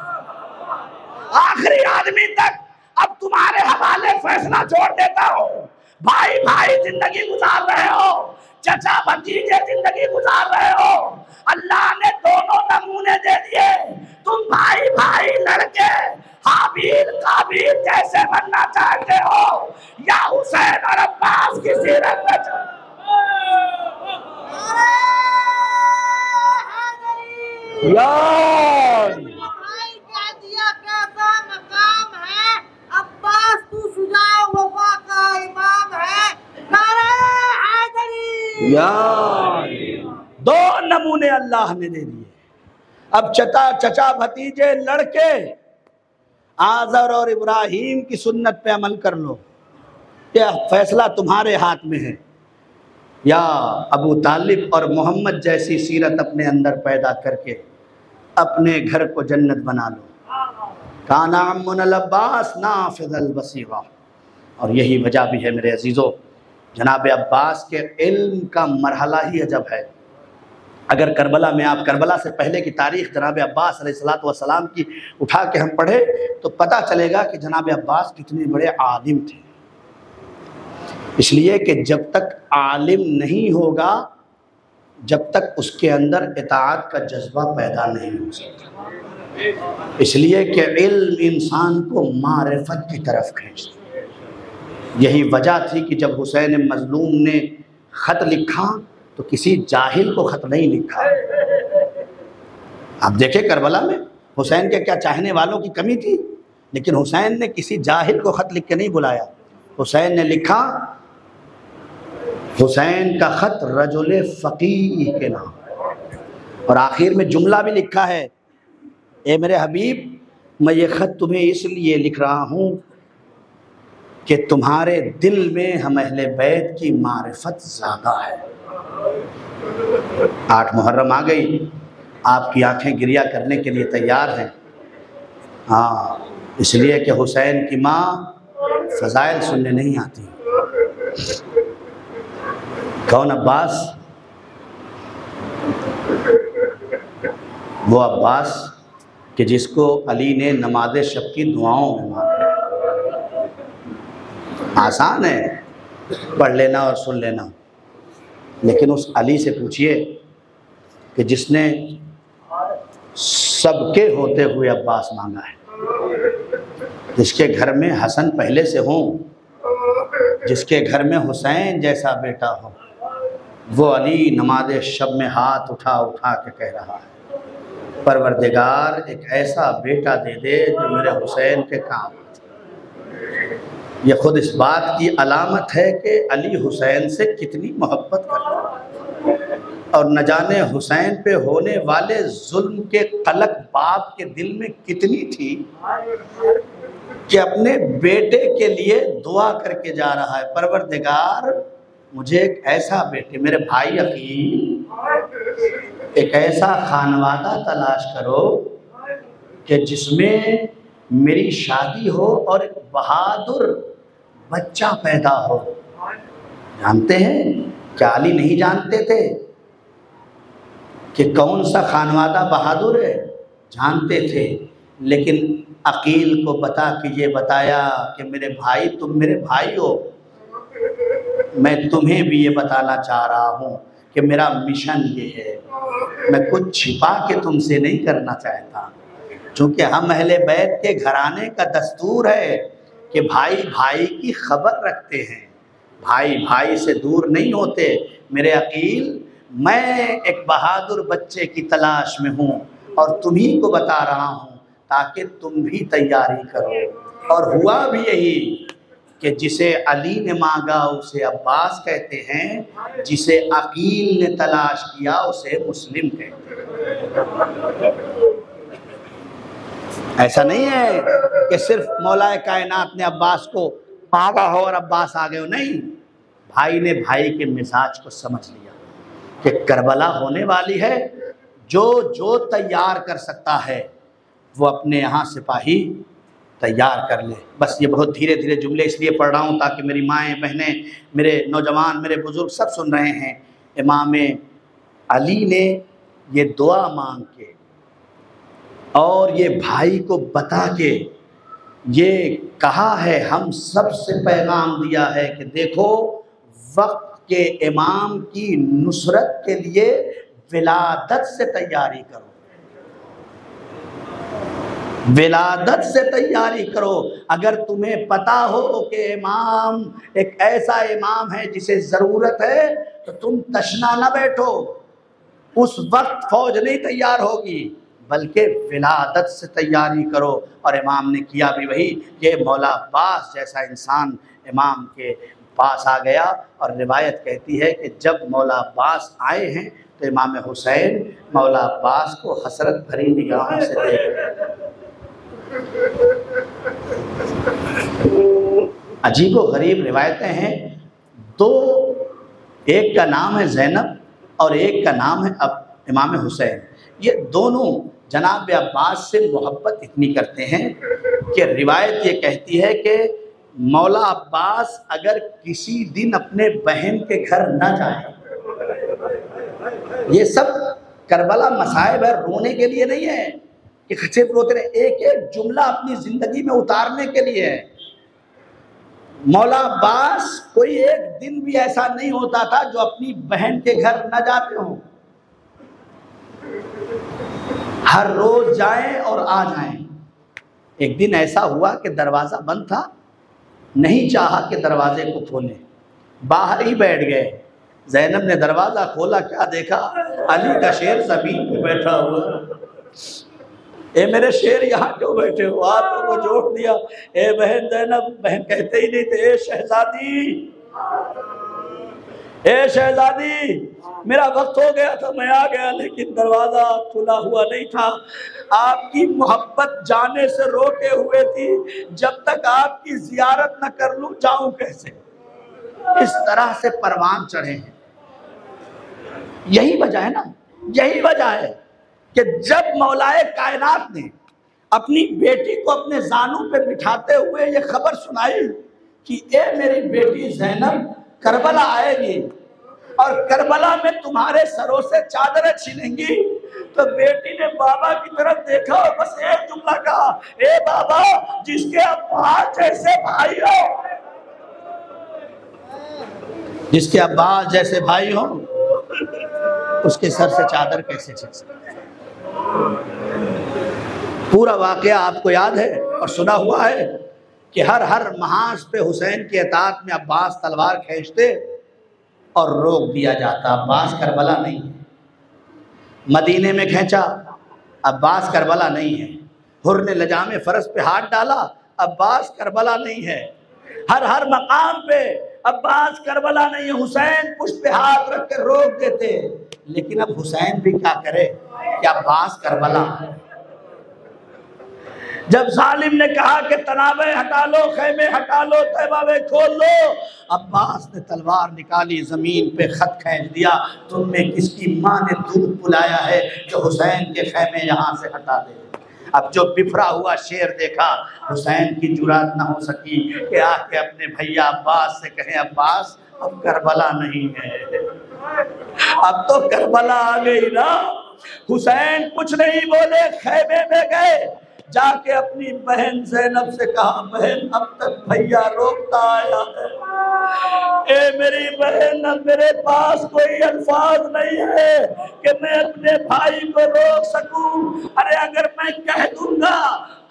आखिरी आदमी तक अब तुम्हारे हवाले फैसला छोड़ देता हूं। भाई भाई जिंदगी गुजार रहे हो, चचा भतीजे जिंदगी गुजार रहे हो। अल्लाह ने दोनों नमूने दे दिए। तुम भाई भाई लड़के हाबिल काबिल जैसे बनना चाहते हो या हुसैन और अब्बास की सीरत में अब्बास तू सुजाओ वफा का इमाम है। दो नमूने अल्लाह ने दे दिए। अब चचा भतीजे लड़के आजर और इब्राहिम की सुन्नत पे अमल कर लो, यह फैसला तुम्हारे हाथ में है। या अबू तालिब और मोहम्मद जैसी सीरत अपने अंदर पैदा करके अपने घर को जन्नत बना लो। काना अम्मुल अब्बास नाफिज़ल बसीरा। और यही वजह भी है मेरे अजीज़ों, जनाब अब्बास के इल्म का मरहला ही अजब है। अगर करबला में आप करबला से पहले की तारीख़ जनाब अब्बास अलैहिस्सलातु वस्सलाम की उठा के हम पढ़े तो पता चलेगा कि जनाब अब्बास कितने बड़े आलिम थे। इसलिए कि जब तक आलिम नहीं होगा, जब तक उसके अंदर इताअत का जज्बा पैदा नहीं हो सकता। इसलिए कि इल्म इंसान को मारिफत की तरफ खींचता। यही वजह थी कि जब हुसैन मजलूम ने ख़त लिखा तो किसी जाहिल को ख़त नहीं लिखा। आप देखें करबला में हुसैन के क्या चाहने वालों की कमी थी, लेकिन हुसैन ने किसी जाहिल को ख़त लिख के नहीं बुलाया। हुसैन ने लिखा, हुसैन का ख़त रजुल फ़क़ीह के नाम, और आखिर में जुमला भी लिखा है, ए मेरे हबीब, मैं ये ख़त तुम्हें इसलिए लिख रहा हूँ कि तुम्हारे दिल में हम अहले बैत की मारिफत ज़्यादा है। 8 मुहर्रम आ गई, आपकी आंखें गिरिया करने के लिए तैयार हैं। हाँ, इसलिए कि हुसैन की माँ फ़ज़ाइल सुनने नहीं आती। कौन? अब्बास। वो अब्बास कि जिसको अली ने नमाज शब की दुआओं में मांगा। आसान है पढ़ लेना और सुन लेना, लेकिन उस अली से पूछिए कि जिसने सबके होते हुए अब्बास मांगा है, जिसके घर में हसन पहले से हो, जिसके घर में हुसैन जैसा बेटा हो, वो अली नमाज शब में हाथ उठा उठा के कह रहा है, परवरदिगार एक ऐसा बेटा दे दे जो मेरे हुसैन के काम। ये खुद इस बात की अलामत है कि अली हुसैन से कितनी मोहब्बत करता है, और न जाने हुसैन पे होने वाले जुल्म के कलक बाप के दिल में कितनी थी कि अपने बेटे के लिए दुआ करके जा रहा है, परवरदिगार मुझे एक ऐसा बेटे, मेरे भाई अकील, एक ऐसा खानवादा तलाश करो कि जिसमें मेरी शादी हो और एक बहादुर बच्चा पैदा हो। जानते हैं क्या अली नहीं जानते थे कि कौन सा खानवादा बहादुर है? जानते थे, लेकिन अकील को बता के ये बताया कि मेरे भाई, तुम मेरे भाई हो, मैं तुम्हें भी ये बताना चाह रहा हूँ कि मेरा मिशन ये है, मैं कुछ छिपा के तुमसे नहीं करना चाहता, क्योंकि हम अहले बैत के घराने का दस्तूर है कि भाई भाई की खबर रखते हैं, भाई भाई से दूर नहीं होते। मेरे अकील, मैं एक बहादुर बच्चे की तलाश में हूँ और तुम्ही को बता रहा हूँ ताकि तुम भी तैयारी करो। और हुआ भी यही कि जिसे अली ने मांगा उसे अब्बास कहते हैं, जिसे अकील ने तलाश किया उसे मुस्लिम कहते हैं। ऐसा नहीं है कि सिर्फ मौलाए कायनात ने अब्बास को मांगा हो और अब्बास आ गए हो, नहीं, भाई ने भाई के मिजाज को समझ लिया कि करबला होने वाली है, जो जो तैयार कर सकता है वो अपने यहाँ सिपाही तैयार कर ले। बस ये बहुत धीरे धीरे जुमले इसलिए पढ़ रहा हूँ ताकि मेरी माएँ बहनें, मेरे नौजवान, मेरे बुजुर्ग सब सुन रहे हैं। इमाम अली ने ये दुआ मांग के और ये भाई को बता के ये कहा है, हम सब से पैगाम दिया है कि देखो, वक्त के इमाम की नुसरत के लिए विलादत से तैयारी करो, विलादत से तैयारी करो। अगर तुम्हें पता हो कि इमाम एक ऐसा इमाम है जिसे ज़रूरत है, तो तुम तशना न बैठो, उस वक्त फौज नहीं तैयार होगी, बल्कि विलादत से तैयारी करो। और इमाम ने किया भी वही। ये मौला अब्बास जैसा इंसान इमाम के पास आ गया, और रिवायत कहती है कि जब मौला अब्बास आए हैं तो इमाम हुसैन मौला अब्बास को हसरत भरी निगाहों से देख। अजीब व गरीब रिवायतें हैं दो, एक का नाम है ज़ैनब और एक का नाम है अब इमाम हुसैन। ये दोनों जनाब अब्बास से मोहब्बत इतनी करते हैं कि रिवायत ये कहती है कि मौला अब्बास अगर किसी दिन अपने बहन के घर न जाए, ये सब करबला मसाइब है, रोने के लिए नहीं है कि सिर्फ रोते रहे, एक एक जुमला अपनी ज़िंदगी में उतारने के लिए है। मौला अब्बास कोई एक दिन भी ऐसा नहीं होता था जो अपनी बहन के घर न जाते हों। हर रोज जाएं और आ जाएं। एक दिन ऐसा हुआ कि दरवाज़ा बंद था, नहीं चाहा कि दरवाजे को खोलें, बाहर ही बैठ गए। ज़ैनब ने दरवाज़ा खोला, क्या देखा, अली का शेर ज़मीन पे बैठा हुआ। ए मेरे शेर यहाँ क्यों बैठे हो? हाथों को जोड़ दिया। ए बहन ज़ैनब, बहन कहते ही नहीं थे, ए शहजादी, ए शहजादी, मेरा वक्त हो गया था, मैं आ गया, लेकिन दरवाज़ा खुला हुआ नहीं था। आपकी मोहब्बत जाने से रोके हुए थी, जब तक आपकी जियारत न कर लूं जाऊं कैसे। इस तरह से परवान चढ़े हैं। यही वजह है ना, यही वजह है कि जब मौलाए कायनात ने अपनी बेटी को अपने जानू पे बिठाते हुए ये खबर सुनाई कि ए मेरी बेटी ज़ैनब करबला आएगी और करबला में तुम्हारे सरों से चादरें छीनेंगी, तो बेटी ने बाबा की तरफ देखा और बस एक जुमला कहा, ए बाबा, जिसके अब्बास जैसे भाई हो, जिसके अब्बास जैसे भाई हो, उसके सर से चादर कैसे छीन सकते। पूरा वाकया आपको याद है और सुना हुआ है कि हर महाज पे हुसैन की अताअत में अब्बास तलवार खींचते और रोक दिया जाता। अब्बास करबला नहीं है। मदीने में खींचा, अब्बास करबला नहीं है। हुर ने लजामे फरस पे हाथ डाला, अब्बास करबला नहीं है। हर मकाम पे अब्बास करबला नहीं है। हुसैन पुष्ट पे हाथ रख के रोक देते, लेकिन अब हुसैन भी क्या करे कि अब्बास करबला है। जब जालिम ने कहा कि तनाबे हटा लो, खैमे हटा लो, तैबावे खोल लो, अब्बास ने तलवार निकाली, जमीन पे खत खींच दिया, तुम में किसकी माँ ने दूध पिलाया है जो हुसैन के खैमे यहाँ से हटा दे। अब जो बिफरा हुआ शेर देखा, हुसैन की जुरात ना हो सकी कि आके अपने भैया अब्बास से कहें, अब्बास अब करबला नहीं है, अब तो करबला आ गई ना। हुसैन कुछ नहीं बोले, खैमे में गए, जाके अपनी बहन ज़ैनब से कहा, बहन अब तक भैया रोकता आया है, ए मेरी बहन, अब मेरे पास कोई अल्फाज नहीं है कि मैं अपने भाई को रोक सकूं। अरे अगर मैं कह दूंगा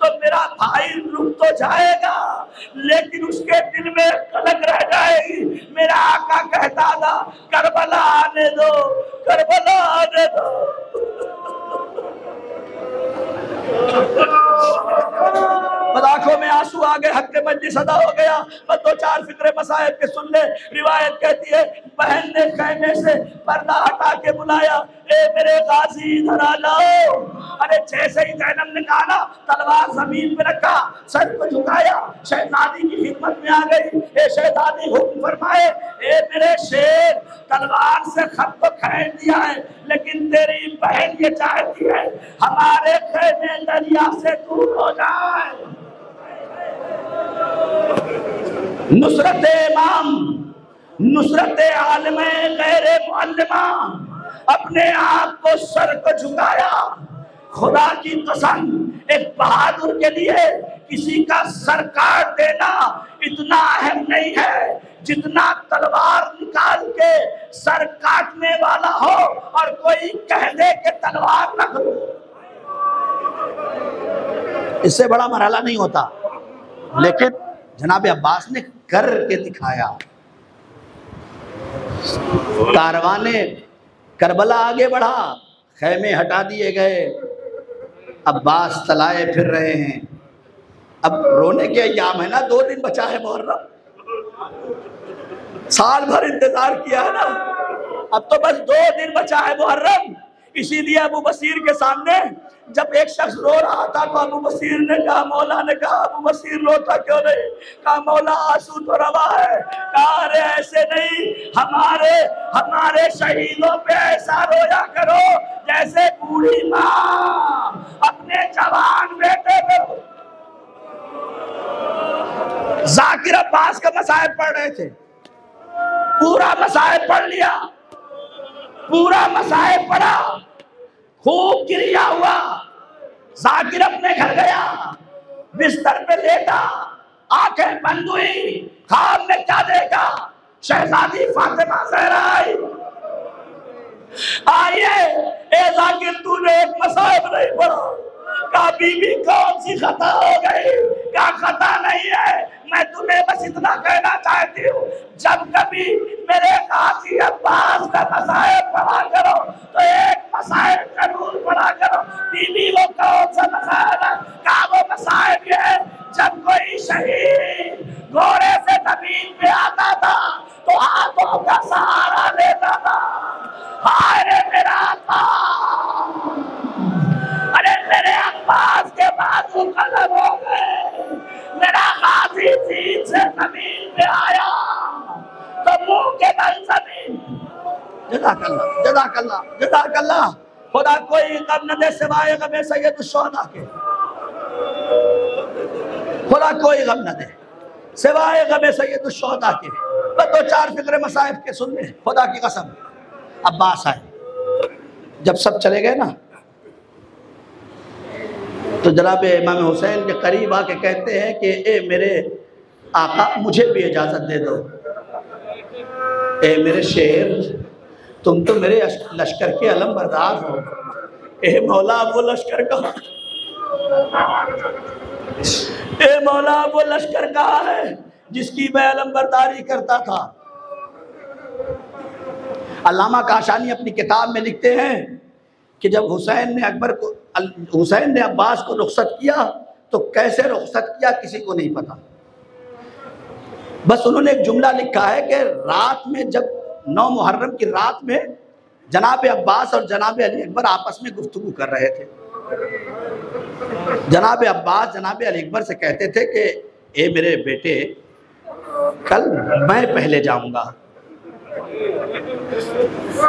तो मेरा भाई रुक तो जाएगा, लेकिन उसके दिल में कलक रह जाएगी। मेरा आका कहता था, करबला आने दो, करबला आने दो। आंखों में आंसू आ गए, हक मजलिस अदा हो गया। बस दो चार फिक्रे मसाइब के सुन ले। रिवायत कहती है, बहन ने खैमे से पर्दा हटा के बुलाया, ए मेरे गाजी इधर आ जाओ। अरे जैसे ही ज़ैनब ने कहा ना, तलवार जमीन पे रखा, सर को झुकाया, शहजादी की खिदमत में आ गई। ए शहजादी हुक्म फरमाए, ए मेरे शेर, तलवार से खत तो खींच दिया है, लेकिन तेरी बहन ये चाहती है हमारे खैमे दरिया से दूर हो जाए। नुसरत इमाम, नुसरत आलमे गैरे मुअल्लिमा, अपने आप को सर को झुकाया। खुदा की कसम, एक बहादुर के लिए किसी का सर काट देना इतना अहम नहीं है जितना तलवार निकाल के सर काटने वाला हो और कोई कह दे कि तलवार रख दो। इससे बड़ा मरहला नहीं होता, लेकिन जनाब अब्बास ने करके दिखाया। कारवाने करबला आगे बढ़ा, खैमे हटा दिए गए, अब्बास तलाए फिर रहे हैं। अब रोने के अय्याम है ना, 2 दिन बचा है मुहर्रम, साल भर इंतजार किया है ना, अब तो बस 2 दिन बचा है मुहर्रम। इसीलिए अबू बसीर के सामने जब एक शख्स रो रहा था तो अबू बसीर ने कहा, मौला ने कहा, अबू बसीर रोता क्यों नहीं? कहा, मौला आंसू तो रवा है। कहा, अरे ऐसे नहीं, हमारे शहीदों पे ऐसा रोया करो जैसे बूढ़ी माँ अपने जवान बेटे पे। जाकिर अब्बास का मसाइब पढ़ रहे थे, पूरा मसाइब पढ़ लिया, पूरा मसाइब पढ़ा, खूब गिरिया हुआ। जाकिर अपने घर गया, बिस्तर पे लेटा, आंखें बंद हुई, ख्वाब में क्या देखा? शहजादी फातिमा ज़हरा आई। आइए ए जाकिर, तूने एक मसाइब नहीं पढ़ा, का बीबी कौन सी खता हो गई, क्या खता नहीं है। मैं तुम्हें बस इतना कहना चाहती हूँ, जब कभी मेरे काजी अब्बास का मसाइब पढ़ा करो तो एक मसाइब जरूर पढ़ा करो। बीबी वो कौन सा मसाइब है, क्या वो मसाइब है जब कोई शहीद घोड़े से जमीन पे आता था तो हाथों का सहारा लेता था। हाय रे मेरा अब्बास, अरे मेरे अब्बास के बाजू कलम हो गए, मेरा गाजी जीत से जमीन पे आया तो मुंह के बल जमीन। जज़ाकल्लाह जज़ाकल्लाह जज़ाकल्लाह। खुदा कोई गम न दे सिवाय गम सैयद शुहदा के, खुदा कोई गम न दे सिवाय गम सैयद शुहदा के। बस दो चार फिक्र मसाइब के सुन ले, खुदा की कसम। अब्बास आए, जब सब चले गए ना तो जनाब इमाम हुसैन के करीब आके कहते हैं कि ए मेरे आका, मुझे भी इजाज़त दे दो। ए मेरे शेर, तुम तो मेरे लश्कर के अलम बरदार हो। ए मौला, वो लश्कर कहाँ, ए मौला वो लश्कर कहाँ है जिसकी मैं अलम बरदारी करता था। अल्लामा काशानी अपनी किताब में लिखते हैं कि जब हुसैन ने अब्बास को रुखसत किया तो कैसे रुखसत किया किसी को नहीं पता। बस उन्होंने एक जुमला लिखा है कि रात में, जब 9 मुहर्रम की रात में जनाब अब्बास और जनाब अली अकबर आपस में गुफ्तगू कर रहे थे। जनाब अब्बास जनाब अली अकबर से कहते थे कि ए मेरे बेटे, कल मैं पहले जाऊंगा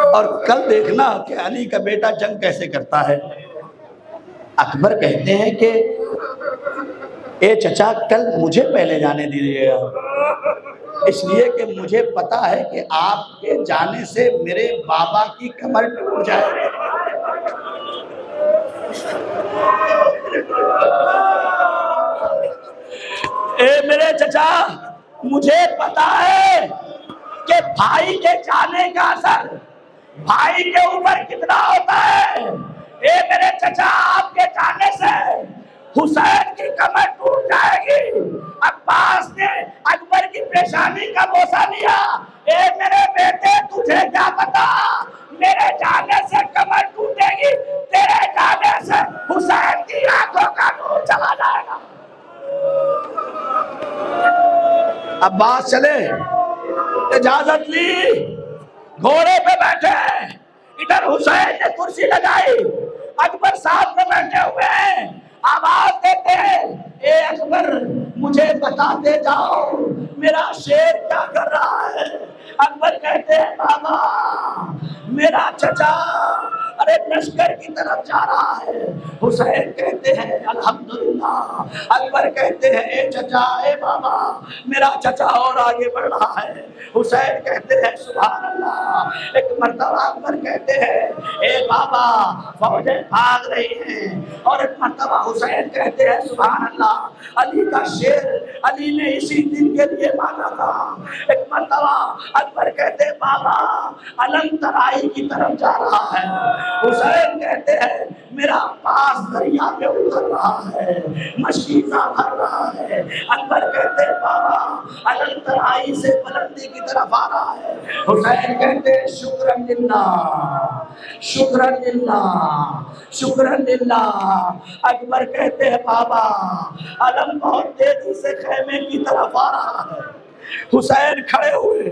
और कल देखना कि अली का बेटा जंग कैसे करता है। अकबर कहते हैं कि ए चचा, कल मुझे पहले जाने दीजिएगा, इसलिए कि मुझे पता है कि आपके जाने से मेरे बाबा की कमर टूट जाएगी। ए मेरे चचा, मुझे पता है कि भाई के जाने का असर भाई के ऊपर कितना होता है। ए मेरे चचा, आपके जाने से हुसैन की कमर टूट जाएगी। अब्बास ने अकबर की पेशानी का बोसा लिया। ए मेरे बेटे, तुझे क्या पता, मेरे जाने से कमर टूटेगी, तेरे जाने से हुसैन की आंखों का नूर चला जाएगा। अब्बास चले, इजाजत ली, घोड़े पे बैठे, इधर हुसैन ने कुर्सी लगाई, अकबर साथ में बैठे हुए हैं। आवाज देते हैं, ए अकबर, मुझे बताते जाओ मेरा शेर क्या कर रहा है। अकबर कहते हैं, बाबा मेरा चचा अरे लश्कर की तरफ जा रहा है। हुसैन कहते हैं अल्हम्दुलिल्लाह। अकबर कहते हैं, ए चचा, ए बाबा, मेरा चचा और आगे बढ़ रहा है। हुसैन कहते हैं सुभान अल्लाह। एक मर्तबा अकबर कहते हैं, ए बाबा, फौजें भाग रही हैं। और एक मर्तबा हुसैन कहते हैं सुभान अल्लाह, अली का शेर अली ने इसी दिन के लिए मांगा था। एक मर्तबा अकबर कहते हैं, बाबा अलम तराई की तरफ जा रहा है। हुसैन कहते हैं, मेरा पास दरिया पे उतर रहा है, मशीना भर रहा है। अकबर कहते हैं, बाबा अलम तराई से बुलंदी की तरफ आ रहा है। हुसैन कहते हैं, शुक्रन लिल्लाह, शुक्रन लिल्लाह, शुक्रन लिल्लाह। अकबर कहते हैं, बाबा अलम बहुत तेजी से खेमे की तरफ आ रहा है। हुसैन खड़े हुए,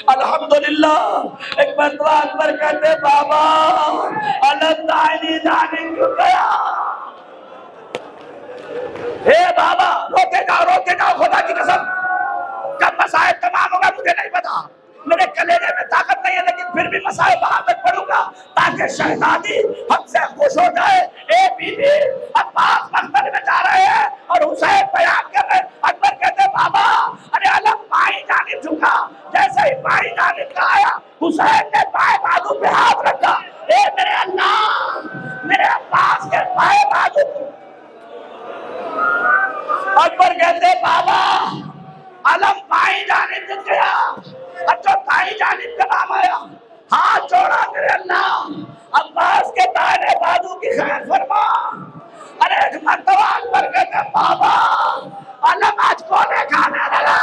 अल्हम्दुलिल्लाह। एक मरतबा अकबर कहते, बाबा अलम दानी जाने क्यों गया। हे बाबा, रोते जाओ, खुदा की कसम, कब मसाइब तमाम होगा मुझे नहीं पता, मेरे कलेजे में ताकत नहीं है, लेकिन फिर भी मसाइब वहां तक पढ़ूंगा ताकि शहजादी हमसे खुश हो जाए। ए बीबी, अब्बास मकबरे में जा रहे हैं और हुसैन बयान कर रहे। अकबर कहते, बाबा अरे अलम बाई जानिब झुका, जैसे ही बाई जानिब का आया, हुसैन ने बाएं बाजू पे हाथ रखा। ए मेरे अल्लाह, मेरे अब्बास के बाएं बाजू। अकबर कहते, बाबा अलम बाई जानिब झुक गया, अच्छा दाई जानिब का नाम आया हाथ जोड़ा मेरे अल्लाह अब्बास के दाने बाजू की खैर फरमा। अरे एक मरतबा पर कहते बाबा अलम आज कोने खाने लगा।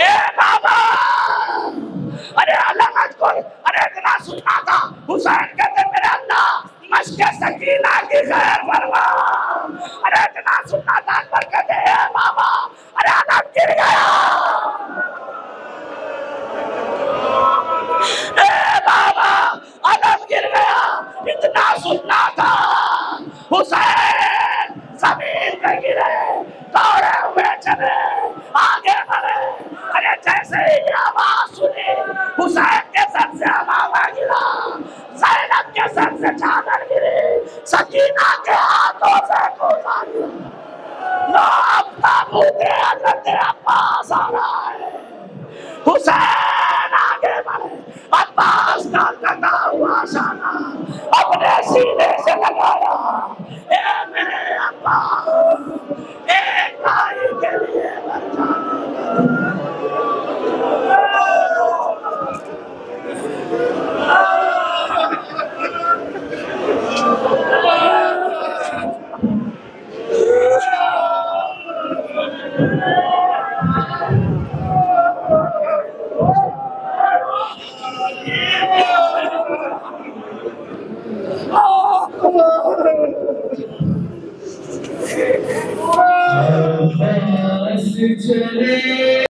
ए बाबा अरे अलम आज कोने, अरे इतना सुना था। हुसैन कहते मेरे अल्लाह मश्के सकीना की खैर फरमा। अरे इतना सुना था पर कहते ए बाबा अरे अलम गिर गया। ए बाबा अलम गिर गया। इतना सुनना था। हुसैन जमीन पे गिरे, दौड़े हुए चले, आगे बढ़े। अरे जैसे ही आवाज सुनी हुसैन के सर से हमारा गिरा, ज़ैनब के सर से चादर गिरी, सकीना के हाथों से कोसा गिरा। लो अब ताबूते हज़रत अब्बास आ रहा है। हुसैन आगे बढ़े, अब्बास का कटा हुआ शाना अपने सीने से लगाया। ए मेरे अब्बास, एक भाई के लिए मर चले